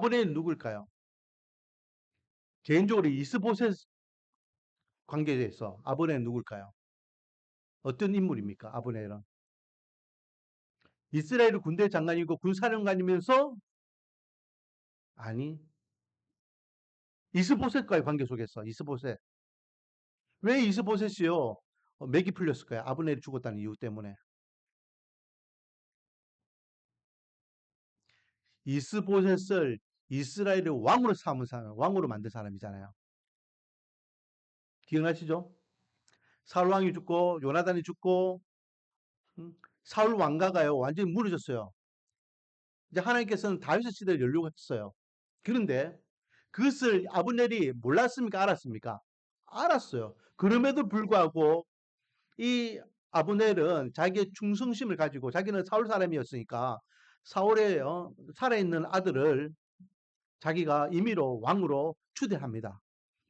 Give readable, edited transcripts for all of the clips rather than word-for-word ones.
아브넬은 누굴까요? 개인적으로 이스보셋 관계에 있어 아브넬은 누굴까요? 어떤 인물입니까? 아브넬은 이스라엘 군대 장관이고 군사령관이면서 아니 이스보셋과의 관계 속에서 이스보셋 왜 이스보셋이요? 맥이 풀렸을까요? 아브넬이 죽었다는 이유 때문에. 이스보셋을 이스라엘의 왕으로 삼은 사람, 왕으로 만든 사람이잖아요. 기억나시죠? 사울 왕이 죽고 요나단이 죽고 사울 왕가가요 완전히 무너졌어요. 이제 하나님께서는 다윗의 시대를 열려고 했어요. 그런데 그것을 아브넬이 몰랐습니까? 알았습니까? 알았어요. 그럼에도 불구하고 이 아브넬은 자기의 충성심을 가지고 자기는 사울 사람이었으니까 사울의 살아있는 아들을 자기가 임의로 왕으로 추대합니다.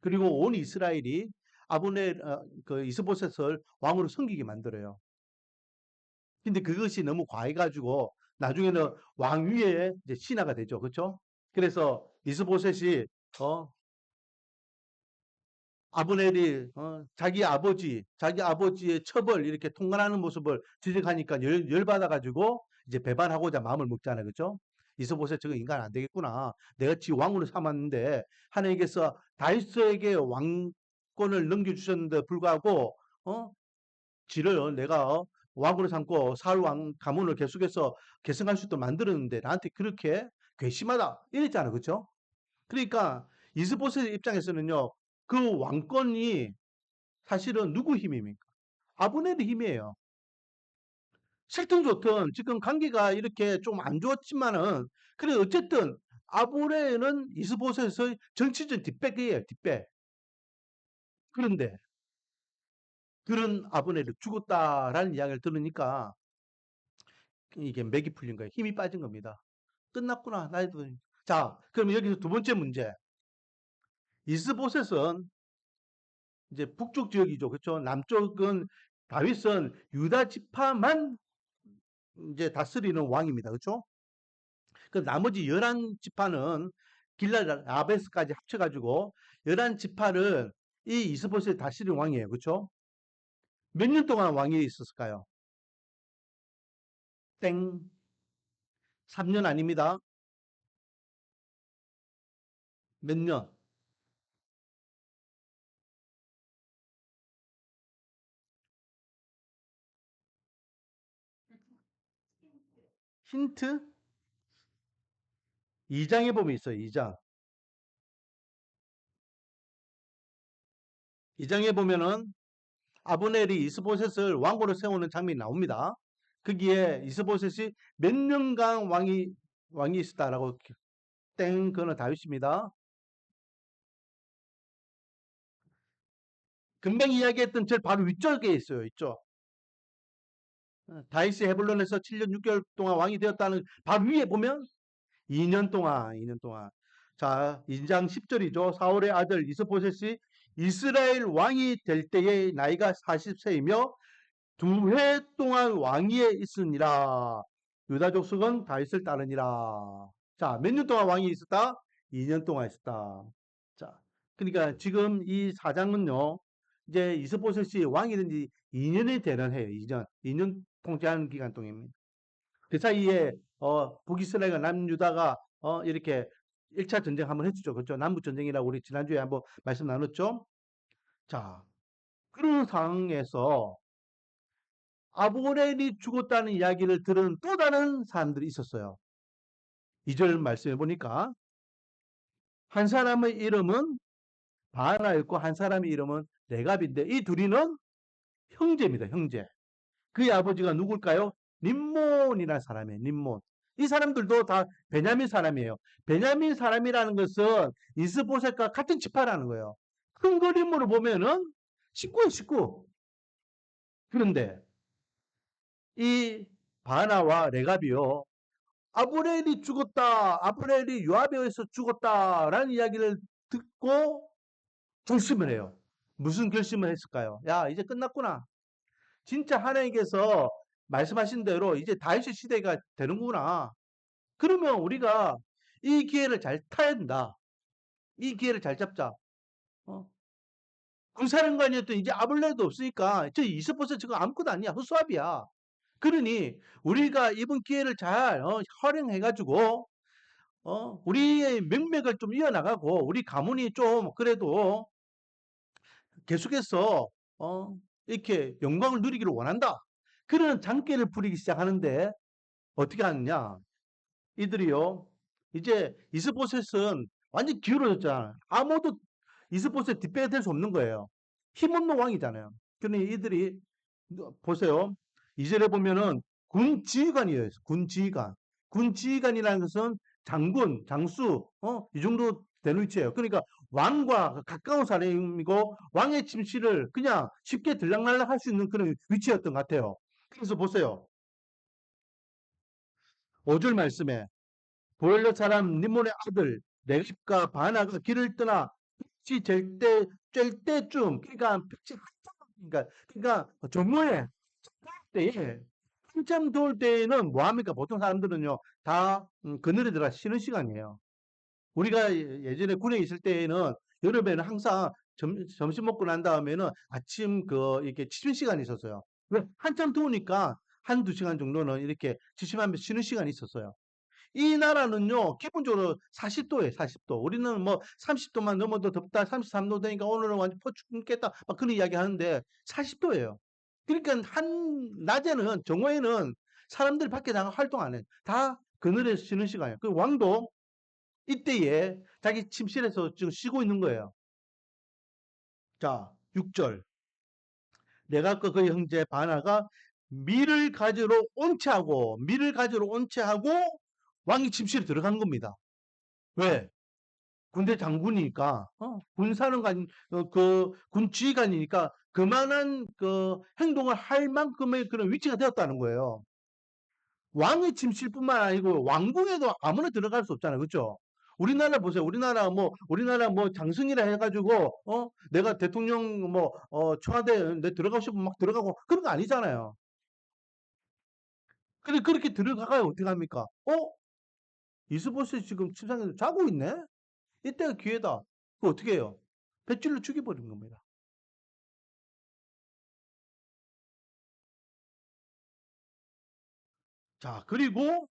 그리고 온 이스라엘이 아브넬 그 이스보셋을 왕으로 섬기게 만들어요. 근데 그것이 너무 과해가지고 나중에는 왕위에 이제 신하가 되죠. 그렇죠? 그래서 이스보셋이 어 아브넬이 자기 아버지의 처벌 이렇게 통관하는 모습을 지적하니까 열받아가지고 이제 배반하고자 마음을 먹잖아요. 그렇죠? 이스보셋 저거 인간 안 되겠구나. 내가 지 왕으로 삼았는데 하나님께서 다윗에게 왕권을 넘겨주셨는데 불구하고 지를 내가 왕으로 삼고 사울 왕 가문을 계속해서 계승할 수 있도록 만들었는데 나한테 그렇게 괘씸하다 이랬잖아요. 그렇죠? 그러니까 이스보셋 입장에서는요. 그 왕권이 사실은 누구 힘입니까? 아브넬의 힘이에요. 싫든 좋든 지금 관계가 이렇게 좀 안 좋았지만은 그래 어쨌든 아브넬은 이스보셋의 정치적 뒷백이에요. 뒷백. 그런데 그런 아브넬이 죽었다라는 이야기를 들으니까 이게 맥이 풀린 거예요. 힘이 빠진 겁니다. 끝났구나. 나도. 자, 그럼 여기서 두 번째 문제. 이스보셋은 이제 북쪽 지역이죠. 그렇죠? 남쪽은 다윗은 유다 지파만 이제 다스리는 왕입니다. 그렇죠? 그 나머지 11지파는 길랄 아베스까지 합쳐가지고 11지파를 이 이스보셋이 다스리는 왕이에요. 그렇죠? 몇 년 동안 왕이 있었을까요? 땡. 3년 아닙니다. 몇 년? 힌트? 2장에 보면 있어요. 2장. 2장에 보면은 아브넬이 이스보셋을 왕으로 세우는 장면이 나옵니다. 거기에 이스보셋이 몇 년간 왕이 있었다라고 땡 그거는 다윗입니다. 금방 이야기했던 저 바로 위쪽에 있어요. 있죠. 다윗이 헤블론에서 7년 6개월 동안 왕이 되었다는 바로 위에 보면 2년 동안 2년 동안 자 2장 10절이죠. 사울의 아들 이스보셋이 이스라엘 왕이 될 때의 나이가 40세이며 2해 동안 왕위에 있으니라. 유다 족속은 다윗을 따르니라. 자, 몇 년 동안 왕이 있었다? 2년 동안 있었다. 자, 그러니까 지금 이 사장은요, 이제 이스보셋이 왕이 된 지 2년이 되는 해요. 2년 통치하는 기간 동안입니다. 그 사이에 북이스라엘과 남유다가 이렇게 1차 전쟁 한번 했죠. 그렇죠? 남북 전쟁이라고 우리 지난주에 한번 말씀 나눴죠. 자, 그런 상황에서 아브넬이 죽었다는 이야기를 들은 또 다른 사람들이 있었어요. 2절 말씀해 보니까 한 사람의 이름은 바하나였고 한 사람의 이름은 레갑인데 이 둘이는 형제입니다. 형제. 그의 아버지가 누굴까요? 림몬이라는 사람이에요. 림몬. 이 사람들도 다 베냐민 사람이에요. 베냐민 사람이라는 것은 이스보셋과 같은 지파라는 거예요. 큰 그림으로 보면은 식구예요, 식구. 그런데 이 바나와 레갑이요. 아브넬이 죽었다. 아브넬이 요압에 의해서 죽었다라는 이야기를 듣고 결심을 해요. 무슨 결심을 했을까요? 야, 이제 끝났구나. 진짜 하나님께서 말씀하신 대로 이제 다윗의 시대가 되는구나. 그러면 우리가 이 기회를 잘 타야 된다. 이 기회를 잘 잡자. 군사령관이었던 이제 아블레도 없으니까 저 이스포츠 저거 아무것도 아니야. 허수아비야. 그러니 우리가 이번 기회를 잘 활용해가지고 우리의 명맥을 좀 이어나가고 우리 가문이 좀 그래도 계속해서 이렇게 영광을 누리기를 원한다. 그런 장깨를 부리기 시작하는데 어떻게 하느냐? 이들이요. 이제 이스보셋은 완전 기울어졌잖아. 아무도 이스보셋 뒷배가 될 수 없는 거예요. 힘없는 왕이잖아요. 그러니 이들이 보세요. 2절에 보면은 군 지휘관이에요. 군 지휘관. 군 지휘관이라는 것은 장군, 장수, 이 정도 되는 위치예요. 그러니까 왕과 가까운 사람이고 왕의 침실을 그냥 쉽게 들락날락 할 수 있는 그런 위치였던 것 같아요. 그래서 보세요. 5절 말씀에 보엘러 사람 님몬의 아들 레갑과 바나가 길을 떠나 빛이 잴 때쯤 그러니까 빛이 그러니까 정오에 때에 한참 더울 때에는 뭐 합니까? 보통 사람들은요 다 그늘에 들어가 쉬는 시간이에요. 우리가 예전에 군에 있을 때에는 여름에는 항상 점심 먹고 난 다음에는 아침 이렇게 취침 시간이 있었어요. 왜? 한참 더우니까 한두 시간 정도는 이렇게 취침하면서 쉬는 시간이 있었어요. 이 나라는요, 기본적으로 40도예요, 40도. 우리는 뭐 30도만 넘어도 덥다, 33도 되니까 오늘은 완전 퍼 죽겠다, 막 그런 이야기 하는데 40도예요. 그러니까 낮에는, 정오에는 사람들이 밖에 나가 활동 안 해. 다 그늘에서 쉬는 시간이에요. 그 왕도 이때에 자기 침실에서 지금 쉬고 있는 거예요. 자, 6절. 내가 그의 형제 바나가 밀을 가지러 온채하고 왕이 침실에 들어간 겁니다. 왜? 군대 장군이니까, 군사령관, 군 지휘관이니까 그만한 행동을 할 만큼의 그런 위치가 되었다는 거예요. 왕의 침실뿐만 아니고 왕궁에도 아무나 들어갈 수 없잖아요. 그렇죠? 우리나라 보세요. 우리나라 뭐 장승이라 해가지고, 내가 대통령 청와대 내 들어가고 싶으면 막 들어가고 그런 거 아니잖아요. 근데 그렇게 들어가야 어떻게 합니까? 이스보스 지금 침상에서 자고 있네? 이때가 기회다. 그거 어떻게 해요? 뱃줄로 죽여버린 겁니다. 자, 그리고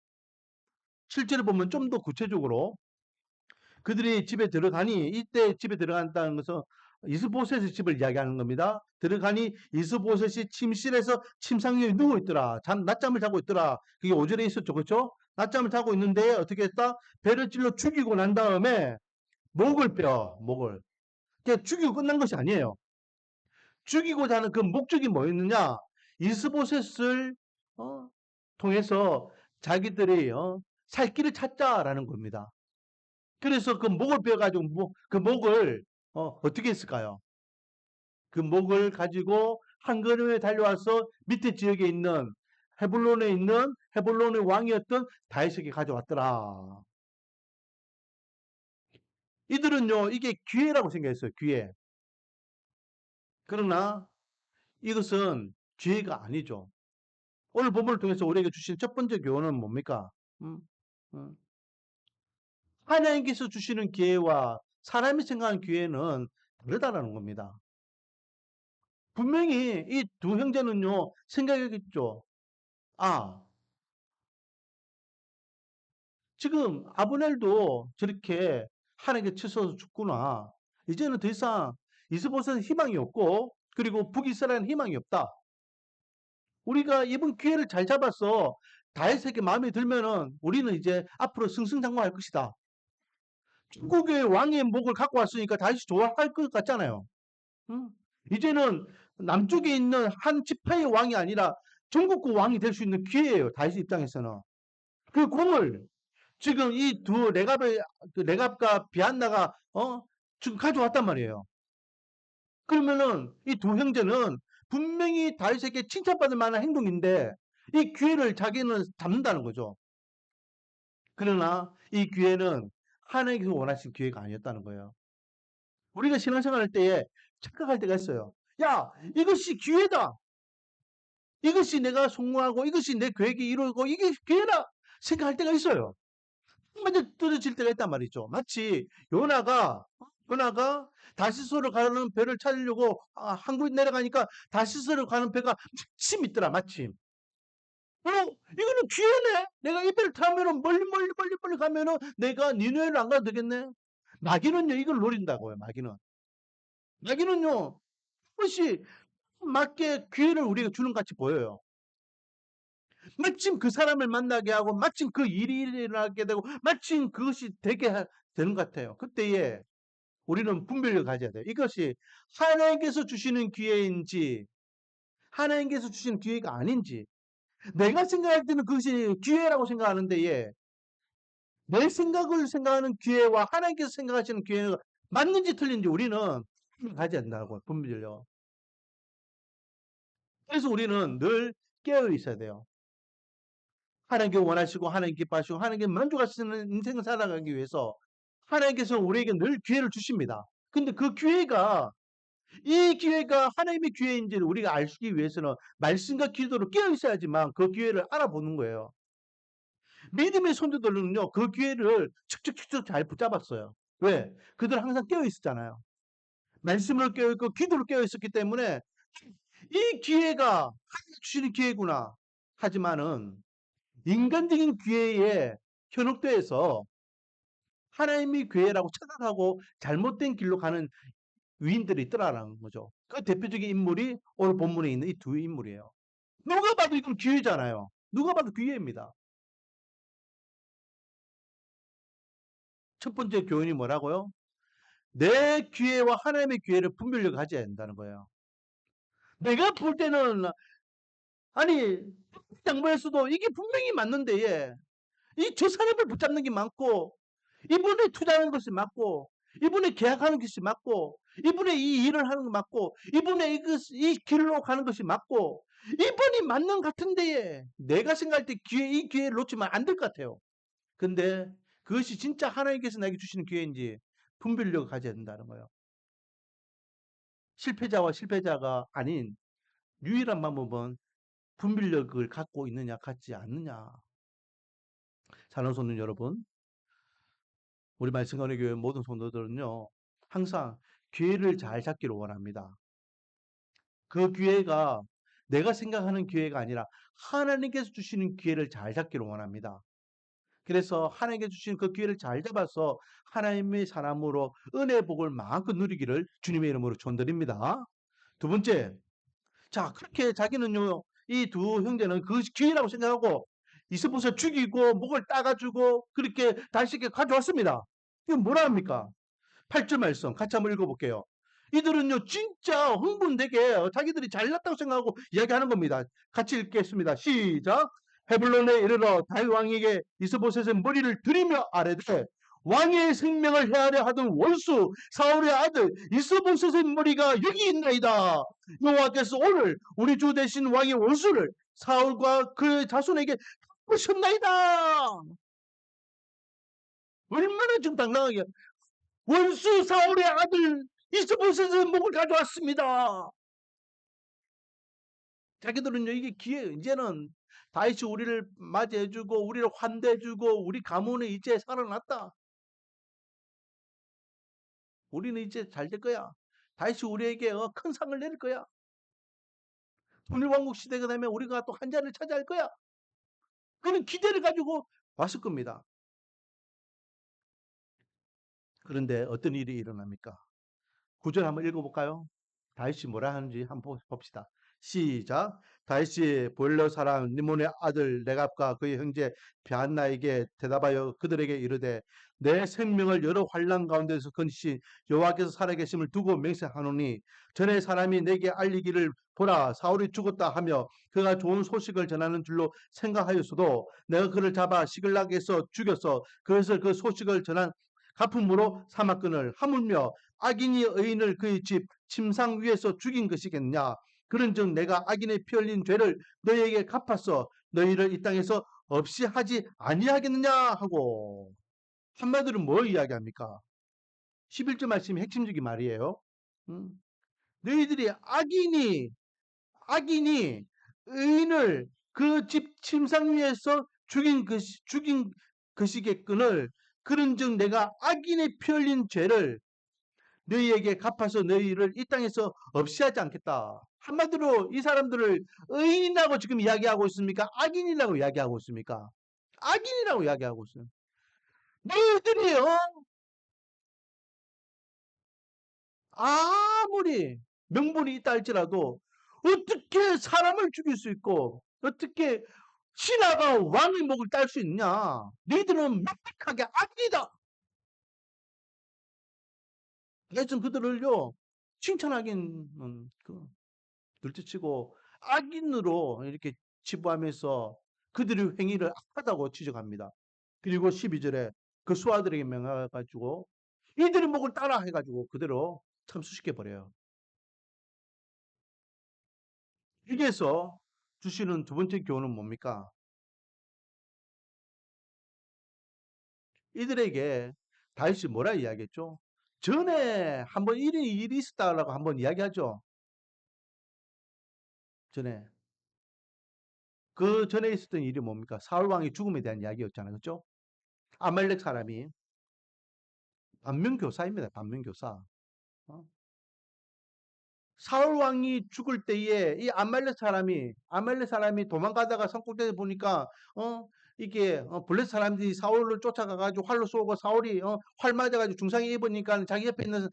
실제로 보면 좀 더 구체적으로 그들이 집에 들어가니 이때 집에 들어간다는 것은 이스보셋의 집을 이야기하는 겁니다. 들어가니 이스보셋이 침실에서 침상 위에 누워 있더라. 낮잠을 자고 있더라. 그게 5절에 있었죠. 그렇죠? 낮잠을 자고 있는데 어떻게 했다? 배를 찔러 죽이고 난 다음에 목을. 그냥 죽이고 끝난 것이 아니에요. 죽이고자 하는 그 목적이 뭐였느냐? 이스보셋을 통해서 자기들이 살 길을 찾자라는 겁니다. 그래서 그 목을 베어가지고 그 목을 어떻게 했을까요? 그 목을 가지고 한 걸음에 달려와서 밑에 지역에 있는 헤블론의 왕이었던 다윗에게 가져왔더라. 이들은요 이게 기회라고 생각했어요. 기회. 그러나 이것은 기회가 아니죠. 오늘 본문을 통해서 우리에게 주신 첫 번째 교훈은 뭡니까? 음, 음. 하나님께서 주시는 기회와 사람이 생각하는 기회는 다르다는 겁니다. 분명히 이 두 형제는요, 생각했겠죠. 아, 지금 아브넬도 저렇게 하나님께 치서서 죽구나. 이제는 더 이상 이스보셋은 희망이 없고, 그리고 북이스라엘은 희망이 없다. 우리가 이번 기회를 잘 잡아서 다윗에게 마음에 들면은 우리는 이제 앞으로 승승장구할 것이다. 중국의 왕의 목을 갖고 왔으니까 다윗이 좋아할 것 같잖아요. 응? 이제는 남쪽에 있는 한 지파의 왕이 아니라 전국구 왕이 될 수 있는 기회예요. 다윗 입장에서는. 그 공을 지금 이 두 레갑과 비안나가 지금 가져왔단 말이에요. 그러면은 이 두 형제는 분명히 다윗에게 칭찬받을 만한 행동인데 이 기회를 자기는 잡는다는 거죠. 그러나 이 기회는 하나님께서 원하신 기회가 아니었다는 거예요. 우리가 신앙생활 할 때에 착각할 때가 있어요. 야, 이것이 기회다. 이것이 내가 성공하고 이것이 내 계획이 이루어지고 이게 기회다 생각할 때가 있어요. 맞아 떨어질 때가 있단 말이죠. 마치 요나가 다시스로 가는 배를 찾으려고 항구에 내려가니까 다시스로 가는 배가 마침 있더라. 마침. 이거는 기회네. 내가 이 배를 타면은 멀리 가면은 내가 니누에를 안 가도 되겠네. 마귀는요 이걸 노린다고요. 마귀는요 그것이 맞게 기회를 우리가 주는 같이 보여요. 마침 그 사람을 만나게 하고 마침 그 일이 일어나게 되고 마침 그것이 되는 것 같아요. 그때에 우리는 분별력을 가져야 돼요. 이것이 하나님께서 주시는 기회인지 하나님께서 주시는 기회가 아닌지 내가 생각할 때는 그것이 기회라고 생각하는데 내 생각을 생각하는 기회와 하나님께서 생각하시는 기회가 맞는지 틀린지 우리는 가져야 된다고 분별력. 그래서 우리는 늘 깨어 있어야 돼요. 하나님께 원하시고 하나님 기뻐하시고 하나님께 만족하시는 인생을 살아가기 위해서 하나님께서 우리에게 늘 기회를 주십니다. 근데 그 기회가 이 기회가 하나님의 기회인지를 우리가 알기 위해서는 말씀과 기도로 깨어 있어야지만 그 기회를 알아보는 거예요. 믿음의 선조들은요, 그 기회를 척척척척 잘 붙잡았어요. 왜? 그들 항상 깨어 있었잖아요. 말씀으로 깨어 있고 기도로 깨어 있었기 때문에 이 기회가 하나님 주시는 기회구나. 하지만은 인간적인 기회에 현혹돼서 하나님의 기회라고 착각하고 잘못된 길로 가는 위인들이 있더라라는 거죠. 그 대표적인 인물이 오늘 본문에 있는 이 두 인물이에요. 누가 봐도 이건 기회잖아요. 누가 봐도 기회입니다. 첫 번째 교훈이 뭐라고요? 내 기회와 하나님의 기회를 분별력 가져야 된다는 거예요. 내가 볼 때는 아니 장모에서도 이게 분명히 맞는데 이 저 사람을 붙잡는 게 많고 이분이 투자하는 것이 맞고 이분이 계약하는 것이 맞고 이분이 이 일을 하는 거 맞고 이분이 이 길로 가는 것이 맞고 이분이 맞는 같은데 내가 생각할 때 이 기회를 놓치면 안 될 것 같아요. 근데 그것이 진짜 하나님께서 나에게 주시는 기회인지 분별력을 가져야 된다는 거예요. 실패자가 아닌 유일한 방법은 분별력을 갖고 있느냐 갖지 않느냐. 사랑하는 성도 여러분, 우리 말씀가는 교회 모든 성도들은요. 항상 기회를 잘 잡기를 원합니다. 그 기회가 내가 생각하는 기회가 아니라 하나님께서 주시는 기회를 잘 잡기를 원합니다. 그래서 하나님께서 주신 그 기회를 잘 잡아서 하나님의 사람으로 은혜의 복을 마음껏 누리기를 주님의 이름으로 축원드립니다. 두 번째, 자 그렇게 자기는요 이 두 형제는 그 기회라고 생각하고 이스보셋 죽이고 목을 따가지고 그렇게 다시게 가져왔습니다. 이건 뭐라 합니까? 8절 말씀 같이 한번 읽어볼게요. 이들은요 진짜 흥분되게 자기들이 잘났다고 생각하고 이야기하는 겁니다. 같이 읽겠습니다. 시작. 헤블론에 이르러 다윗 왕에게 이스보셋의 머리를 들이며 아뢰되 왕의 생명을 헤아려 하던 원수 사울의 아들 이스보셋의 머리가 여기 있나이다. 여호와께서 오늘 우리 주 대신 왕의 원수를 사울과 그의 자손에게 갚으셨나이다. 얼마나 좀 당당하게 원수 사울의 아들 이스보셋의 목을 가져왔습니다. 자기들은요 이게 기회 이제는 다시 우리를 맞이해주고 우리를 환대해주고 우리 가문은 이제 살아났다. 우리는 이제 잘 될 거야. 다시 우리에게 큰 상을 내릴 거야. 통일왕국 시대가 되면 우리가 또 한 자리를 차지할 거야. 그런 기대를 가지고 왔을 겁니다. 그런데 어떤 일이 일어납니까? 구절 한번 읽어볼까요? 다윗이 뭐라 하는지 한번 봅시다. 시작. 다윗이 보일러 사람 니몬의 아들 레갑과 그의 형제 베한나에게 대답하여 그들에게 이르되 내 생명을 여러 환난 가운데서 건지신 여호와께서 살아계심을 두고 맹세하노니 전에 사람이 내게 알리기를 보라 사울이 죽었다 하며 그가 좋은 소식을 전하는 줄로 생각하였어도 내가 그를 잡아 시글락에서 죽였어 그것을 그 소식을 전한 가품으로 삼았거늘 하물며 악인이 의인을 그의 집 침상 위에서 죽인 것이겠냐. 그런즉 내가 악인의 피 흘린 죄를 너희에게 갚았어. 너희를 이 땅에서 없이 하지 아니하겠느냐 하고 한마디로 뭘 이야기합니까? 11절 말씀이 핵심적인 말이에요. 너희들이 악인이 의인을 그 집 침상 위에서 죽인 그 시기의 끈을 그런즉 내가 악인의 피 흘린 죄를 너희에게 갚아서 너희를 이 땅에서 없이 하지 않겠다. 한마디로 이 사람들을 의인이라고 지금 이야기하고 있습니까? 악인이라고 이야기하고 있습니까? 악인이라고 이야기하고 있어요. 너희들이 아무리 명분이 있다 할지라도 어떻게 사람을 죽일 수 있고 어떻게 신하가 왕의 목을 딸 수 있냐? 너희들은 명백하게 악이다. 예전 그들을요 칭찬하기는 둘째치고 악인으로 이렇게 치부하면서 그들의 행위를 악하다고 지적합니다. 그리고 12절에 그 수하들에게 명하가지고 이들의 목을 따라 해가지고 그대로 참수시켜 버려요. 여기에서 주시는 두 번째 교훈은 뭡니까? 이들에게 다윗이 뭐라 이야기했죠? 전에 한번 일이 있었다라고 한번 이야기하죠. 전에 그 전에 있었던 일이 뭡니까? 사울 왕의 죽음에 대한 이야기였잖아요. 그렇죠? 아말렉 사람이 반면교사입니다. 반면교사. 어? 사울 왕이 죽을 때에 이 아말렉 사람이 도망가다가 산꼭대기에 보니까 이게 블레셋 사람들이 사울을 쫓아가 가지고 활로 쏘고 사울이 활 맞아 가지고 중상에 입으니까 자기 옆에 있는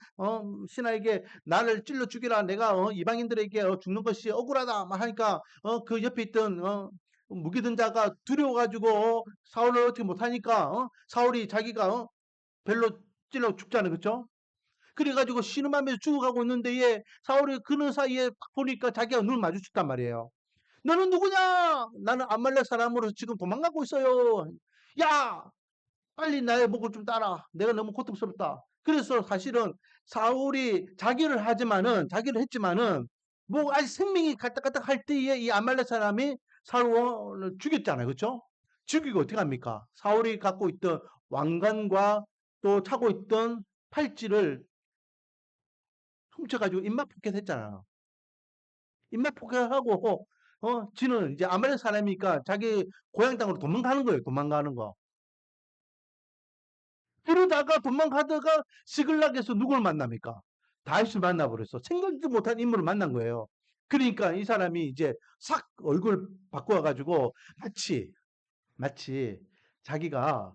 신하에게 나를 찔러 죽이라 내가 이방인들에게 죽는 것이 억울하다 막 하니까 그 옆에 있던 무기든 자가 두려워 가지고 사울을 어떻게 못 하니까 사울이 자기가 별로 찔러 죽잖아요. 그렇죠? 그래가지고 신음하면서 죽어가고 있는데 얘 사울이 그는 사이에 딱 보니까 자기가 눈을 마주쳤단 말이에요. 너는 누구냐? 나는 암말렉 사람으로서 지금 도망가고 있어요. 야, 빨리 나의 목을 좀 따라. 내가 너무 고통스럽다. 그래서 사실은 사울이 자기를 했지만은 뭐 아직 생명이 갈딱갈딱 할 때에 이 암말렉 사람이 사울을 죽였잖아요. 그렇죠? 죽이고 어떻게 합니까? 사울이 갖고 있던 왕관과 또 차고 있던 팔찌를 훔쳐가지고 입맛 포켓했잖아. 입맛 포켓하고 지는 이제 아말렉 사람이니까 자기 고향 땅으로 도망가는 거예요. 도망가는 거. 그러다가 도망가다가 시글락에서 누굴 만납니까? 다윗을 만나버렸어. 생각지도 못한 인물을 만난 거예요. 그러니까 이 사람이 이제 싹 얼굴 바꿔가지고 마치 자기가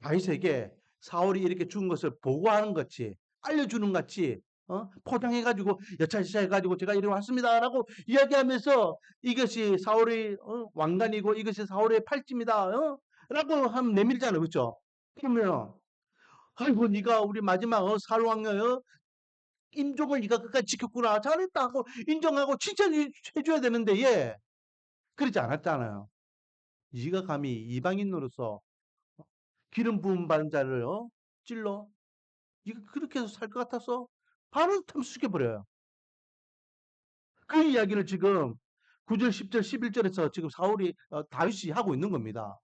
다윗에게 사울이 이렇게 죽은 것을 보고하는 것이 알려주는 같이 포장해가지고 여차저차 해가지고 제가 이리 왔습니다라고 이야기하면서 이것이 사울의 왕관이고 이것이 사울의 팔찌입니다. 라고 하면 내밀잖아요. 그렇죠? 그러면 아이고 네가 우리 마지막 사울 왕의 임종을 네가 끝까지 지켰구나. 잘했다 하고 인정하고 칭찬해 줘야 되는데 예. 그러지 않았잖아요. 네가 감히 이방인으로서 기름 부음 받은 자를 찔러 이거 그렇게 해서 살 것 같아서 바로 탐수시켜 버려요. 그 이야기를 지금 9절, 10절, 11절에서 지금 사울이 다윗이 하고 있는 겁니다.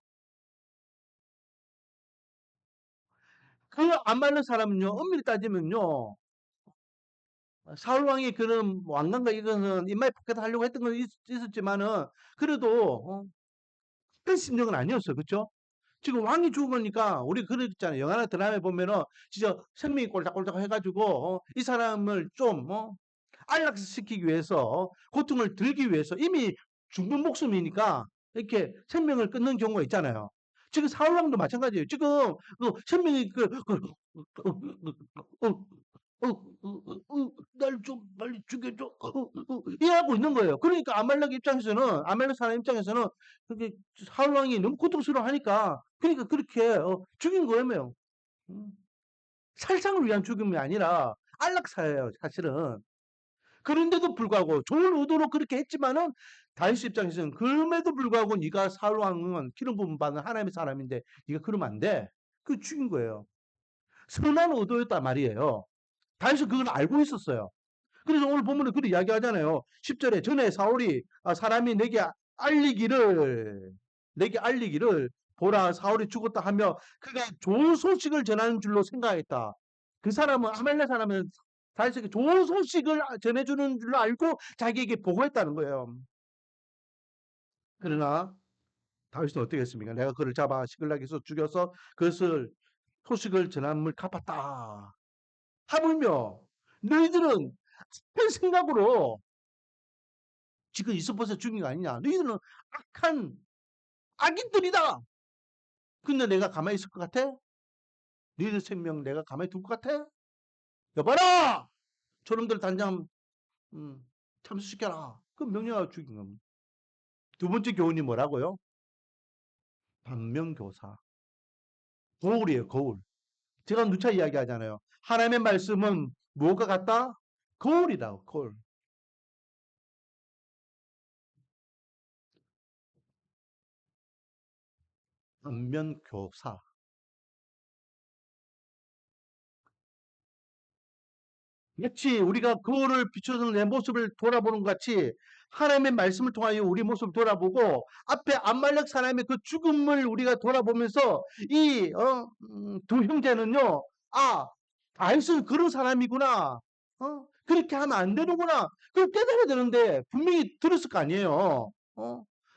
그 안 맞는 사람은요, 엄밀히 따지면요, 사울 왕이 그런 왕관과 이거는 인마에 포켓 하려고 했던 건 있었지만은 그래도 큰 심정은 아니었어요. 그렇죠? 지금 왕이 죽으니까 우리 그랬잖아요. 영화나 드라마에 보면은 진짜 생명이 꼴딱꼴딱 해가지고 이 사람을 좀 안락시키기 위해서 고통을 들기 위해서 이미 죽는 목숨이니까 이렇게 생명을 끊는 경우가 있잖아요. 지금 사울왕도 마찬가지예요. 지금 생명이 날 좀 빨리 죽여줘. 이해하고 있는 거예요. 그러니까 아말렉 사람 입장에서는 그게 사울왕이 너무 고통스러워하니까 그러니까 그렇게 죽인 거예요. 음. 살상을 위한 죽음이 아니라 안락사예요, 사실은. 그런데도 불구하고 좋은 의도로 그렇게 했지만은 다윗 입장에서는 그럼에도 불구하고 네가 사울 왕은 기름 부음 받은 하나님의 사람인데 네가 그러면 안 돼. 그 죽인 거예요. 선한 의도였단 말이에요. 다윗은 그걸 알고 있었어요. 그래서 오늘 보면은 그렇게 이야기하잖아요. 10절에 전에 사울이 사람이 내게 알리기를 보라 사울이 죽었다 하며 그가 좋은 소식을 전하는 줄로 생각했다. 그 사람은 아말렉 사람은 다윗에게 좋은 소식을 전해주는 줄로 알고 자기에게 보고했다는 거예요. 그러나 다윗은 어떻게 했습니까? 내가 그를 잡아 시글락에서 죽여서 그것을 소식을 전함을 갚았다. 하물며 너희들은 악한 생각으로 지금 이스보셋 죽인 거 아니냐? 너희들은 악한 악인들이다. 근데 내가 가만히 있을 것 같아? 너희들 생명 내가 가만히 둘 것 같아? 여봐라! 저놈들 단장 참수시켜라. 그 명령하고 죽인 겁니다. 두 번째 교훈이 뭐라고요? 반면교사. 거울이에요, 거울. 제가 누차 이야기하잖아요. 하나님의 말씀은 무엇과 같다? 거울이라고, 거울. 반면교사. 마치 우리가 거울을 비춰서 내 모습을 돌아보는 것 같이 하나님의 말씀을 통하여 우리 모습을 돌아보고 앞에 암말렉 사람의 그 죽음을 우리가 돌아보면서 이 두 형제는요, 아, 다윗은 그런 사람이구나. 그렇게 하면 안 되는구나. 그걸 깨달아야 되는데 분명히 들었을 거 아니에요.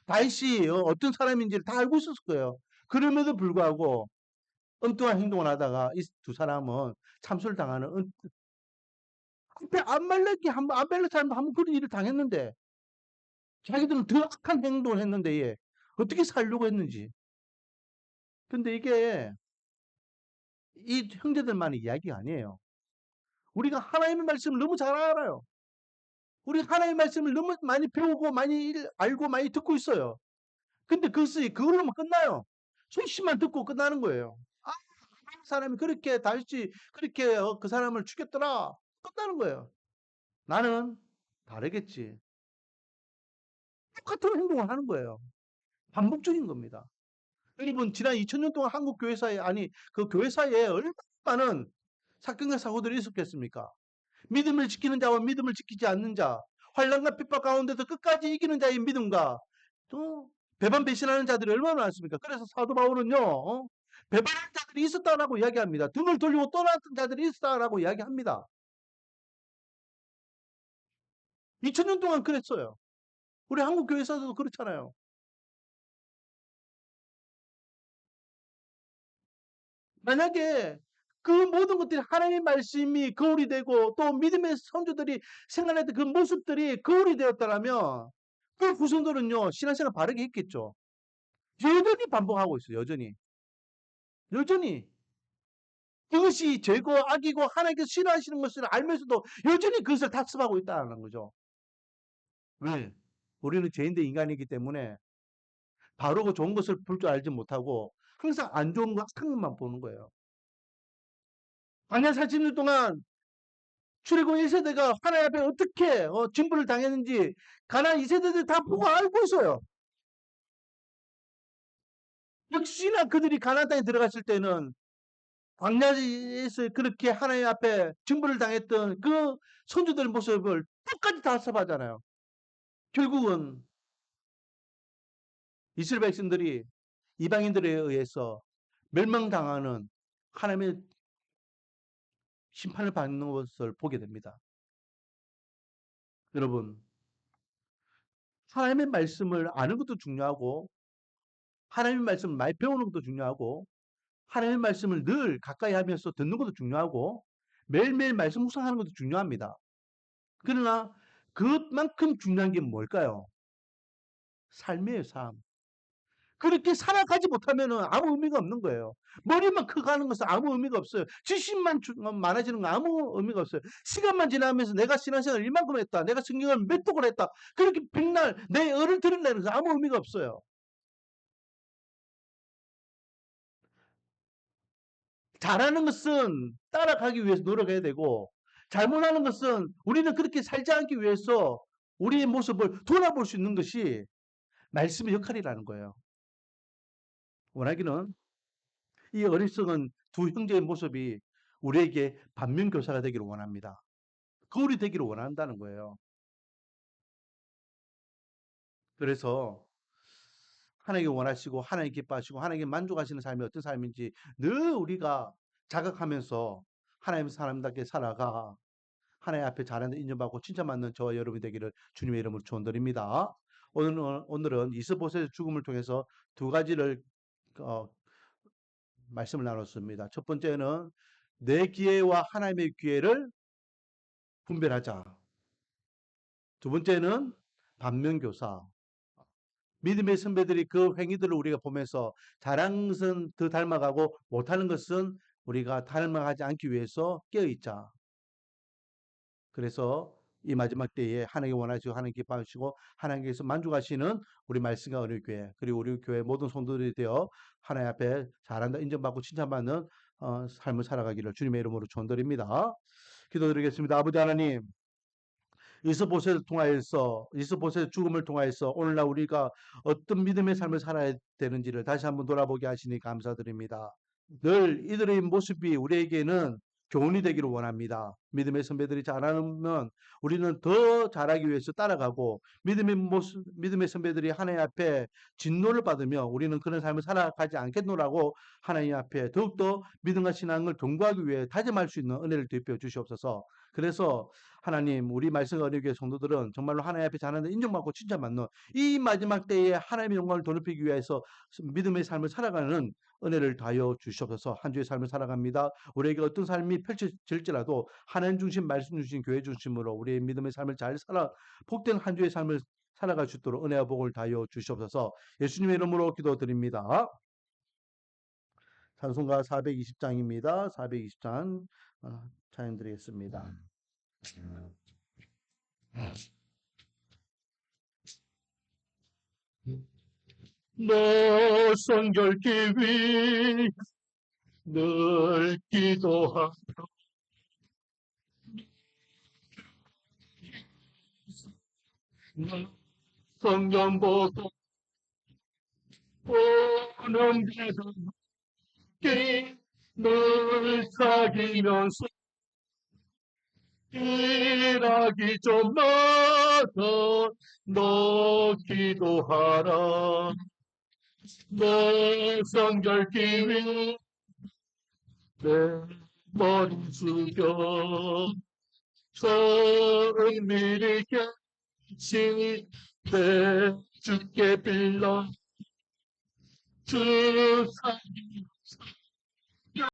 다윗이 어떤 사람인지를 다 알고 있었을 거예요. 그럼에도 불구하고 엉뚱한 행동을 하다가 이 두 사람은 참수를 당하는 앞에 안말렛 사람도 한번 그런 일을 당했는데 자기들은 더 악한 행동을 했는데 예. 어떻게 살려고 했는지. 근데 이게 이 형제들만의 이야기가 아니에요. 우리가 하나님의 말씀을 너무 잘 알아요. 우리 하나님의 말씀을 너무 많이 배우고 많이 알고 많이 듣고 있어요. 근데 그걸로만 끝나요. 수시만 듣고 끝나는 거예요. 아, 그 사람이 그렇게 다윗이 그렇게 그 사람을 죽였더라. 끝나는 거예요. 나는 다르겠지. 똑같은 행동을 하는 거예요. 반복적인 겁니다. 여러분 지난 2000년 동안 한국 교회사에 아니 그 교회사에 얼마나 많은 사건과 사고들이 있었겠습니까? 믿음을 지키는 자와 믿음을 지키지 않는 자, 환난과 핍박 가운데서 끝까지 이기는 자의 믿음과 또 배반 배신하는 자들이 얼마나 많습니까? 그래서 사도 바울은요, 배반하는 자들이 있었다라고 이야기합니다. 등을 돌리고 떠났던 자들이 있었다라고 이야기합니다. 2000년 동안 그랬어요. 우리 한국 교회사도 그렇잖아요. 만약에 그 모든 것들이 하나님의 말씀이 거울이 되고 또 믿음의 선조들이 생활했던 그 모습들이 거울이 되었다면 그 후손들은요 신앙생활 바르게 했겠죠. 여전히 반복하고 있어요. 여전히. 여전히. 그것이 죄고 악이고 하나님께서 싫어하시는 것을 알면서도 여전히 그것을 답습하고 있다는 거죠. 왜? 우리는 죄인된 인간이기 때문에 바르고 좋은 것을 볼 줄 알지 못하고 항상 안 좋은 거 악한 것만 보는 거예요. 광야 40년 동안 출애굽 1세대가 하나님 앞에 어떻게 징벌을 당했는지 가나안 2세대들 다 보고 알고 있어요. 역시나 그들이 가나안 땅에 들어갔을 때는 광야에서 그렇게 하나님 앞에 징벌을 당했던 그 선조들 모습을 똑같이 답습하잖아요. 결국은 이스라엘 백성들이 이방인들에 의해서 멸망당하는 하나님의 심판을 받는 것을 보게 됩니다. 여러분, 하나님의 말씀을 아는 것도 중요하고 하나님의 말씀을 많이 배우는 것도 중요하고 하나님의 말씀을 늘 가까이 하면서 듣는 것도 중요하고 매일매일 말씀 묵상하는 것도 중요합니다. 그러나 그것만큼 중요한 게 뭘까요? 삶이에요, 삶. 그렇게 살아가지 못하면 아무 의미가 없는 거예요. 머리만 커가는 것은 아무 의미가 없어요. 지식만 많아지는 건 아무 의미가 없어요. 시간만 지나면서 내가 신앙생활 이만큼 했다. 내가 성경을 몇 독을 했다. 그렇게 백날 내 의를 드러내는 거 아무 의미가 없어요. 잘하는 것은 따라가기 위해서 노력해야 되고 잘못하는 것은 우리는 그렇게 살지 않기 위해서 우리의 모습을 돌아볼 수 있는 것이 말씀의 역할이라는 거예요. 원하기는 이 어리석은 두 형제의 모습이 우리에게 반면교사가 되기를 원합니다. 거울이 되기를 원한다는 거예요. 그래서 하나님께 원하시고 하나님 기뻐하시고 하나님께 만족하시는 삶이 어떤 삶인지 늘 우리가 자각하면서 하나님의 사람답게 살아가 하나님 앞에 잘하는 인정받고 칭찬받는 저와 여러분이 되기를 주님의 이름으로 축원드립니다. 오늘은 이스보셋의 죽음을 통해서 두 가지를 어, 말씀을 나눴습니다. 첫 번째는 내 기회와 하나님의 기회를 분별하자. 두 번째는 반면교사. 믿음의 선배들이 그 행위들을 우리가 보면서 잘하는 것은 더 닮아가고 못하는 것은 우리가 닮아가지 않기 위해서 깨어있자. 그래서 이 마지막 때에 하나님이 원하시고 하나님 기뻐하시고 하나님께서 만족하시는 우리 말씀과 은혜 교회 그리고 우리 교회 모든 성도들이 되어 하나님 앞에 잘한다 인정받고 칭찬받는 삶을 살아가기를 주님의 이름으로 축원드립니다. 기도드리겠습니다. 아버지 하나님, 이스보셋을 통하여서 이스보셋의 죽음을 통하여서 오늘날 우리가 어떤 믿음의 삶을 살아야 되는지를 다시 한번 돌아보게 하시니 감사드립니다. 늘 이들의 모습이 우리에게는 교훈이 되기를 원합니다. 믿음의 선배들이 잘하면 우리는 더 잘하기 위해서 따라가고 믿음의 선배들이 하나님 앞에 진노를 받으며 우리는 그런 삶을 살아가지 않겠노라고 하나님 앞에 더욱더 믿음과 신앙을 경고하기 위해 다짐할 수 있는 은혜를 되어 주시옵소서. 그래서 하나님 우리 말씀 어린이교회 성도들은 정말로 하나님 앞에 잘하는 인정받고 칭찬받는 이 마지막 때에 하나님의 영광을 돌리기 위해서 믿음의 삶을 살아가는 은혜를 다하여 주시옵소서. 한 주의 삶을 살아갑니다. 우리에게 어떤 삶이 펼쳐질지라도 하나님 중심 말씀 중심 교회 중심으로 우리의 믿음의 삶을 잘 살아 복된 한 주의 삶을 살아갈 수 있도록 은혜와 복을 다하여 주시옵소서. 예수님의 이름으로 기도드립니다. 찬송가 420장입니다. 420장 찬양 드리겠습니다. 너 성결기 위 늘 기도하며 성경 보고 오는 데도 늘 사귀면서 일하기 전마다 너 기도하라. 너 성결기 위 내 머리 숙여 은밀히 계시 내 주께 빌라 주 사랑이